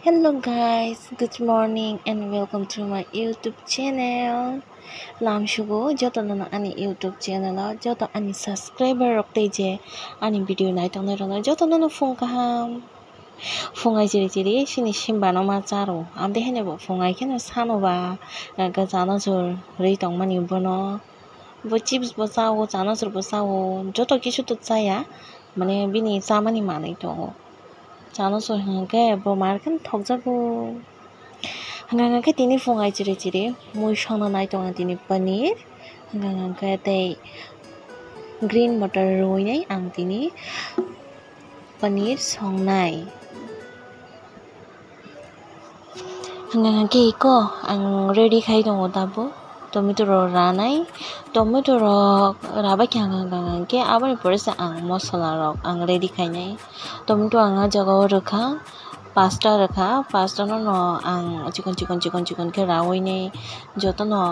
Hello guys, good morning and welcome to my YouTube channel. Lamshugo joto nano ani YouTube channel joto ani subscriber rokte je ani video naitong naitong joto nano phone kaham. Fungai jiri sini simba no ma charo amde hene bo fungai keno sano ba ga jana jor reitong mani bono bo chips bo sawo jana jor bo sawo joto kisu to chaya mane bini chamani manai tongo jana jor hangke bo markan thokjago hangangke tini fungai jiri mui sono naitong tini paneer hangangke tei green butter roinai ang tini paneer songnai hangangke iko ang ready khai dongo dabo tomato ro ranai tomato ro rabai hangangke abani poresa ang masala rok ang ready khainai tomato anga jago rakha pasta no ang chikon ke rawai nei joto no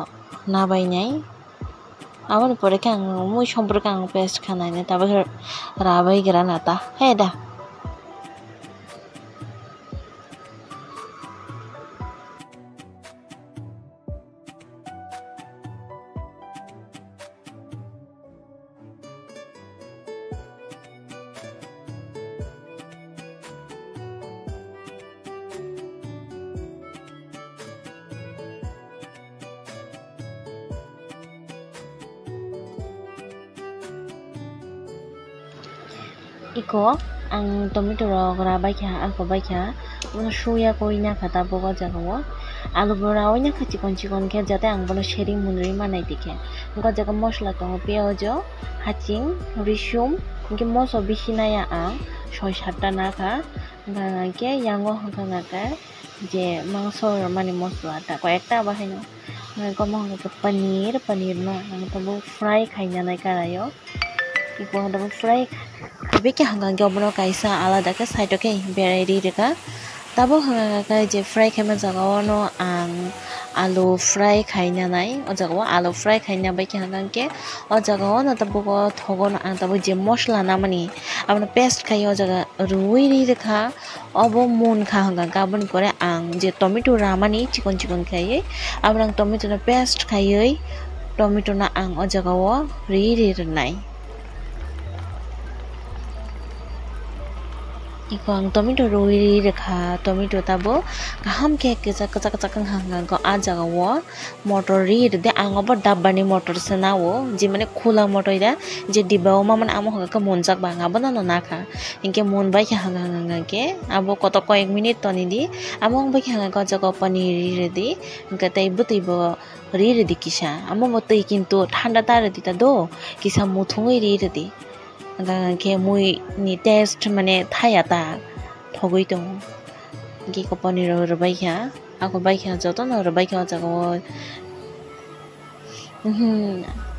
nabai nei abani pore ke ang mui sompor ang paste khanai nei tabe rabai granata heda iko ang tomato rok rabai kha ako bai kha bono suya koina khata bogo jago alu bora oina kha chikon ke jate ang bono sheri munri manai dikhe ngo jaga mosla tongo pyajo haching risum ke moso bisinaya ang 6-7টা na kha ke yango hangana ka je mangso mani mosla ta ko ekta bahaino ko mo ke paneer no ang to fry khaina nai karayo iko hada fry Beke hanggang gabno kaisa alada ka side ke beredi deka tabo hanggang ka je fry khema jagaw no ang alu fry khaina nai o jagaw alu fry khaina bai ke hanggang ke o jagaw na tabo ko thogon ang tabo je masala namani amna paste khai o jaga ruiri deka obo mun kha hanggang ka bani pore ang je tomato ramani chikon khai amrang tomato na paste khai tomato na ang o jagaw ri nai iko ang tomato roi rekha tomato tabo kaham ke kacak hanggang ko ajaga wo motor ri de ang obo dabbani motor senawo je mane khula motor ida je dibaw ma man amo ka monjak ba ngabo na na kha inke mon bai kha hanggang ke abo koto koek minute toni di among bai kha ga jago paneer ri di inke tai buti bo ri di kisa amo motoi kintu thanda tar di ta do kisa muthungui ri di ke mui ni taste mane thayata thogoi tong gi ko paneer ro bai kha ako bai kha joto no ro bai kha jago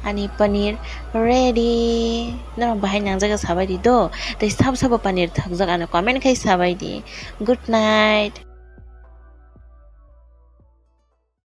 ani paneer ready na bahai nang jaga sabai di do tai sab paneer thak jaga na comment khai sabai di good night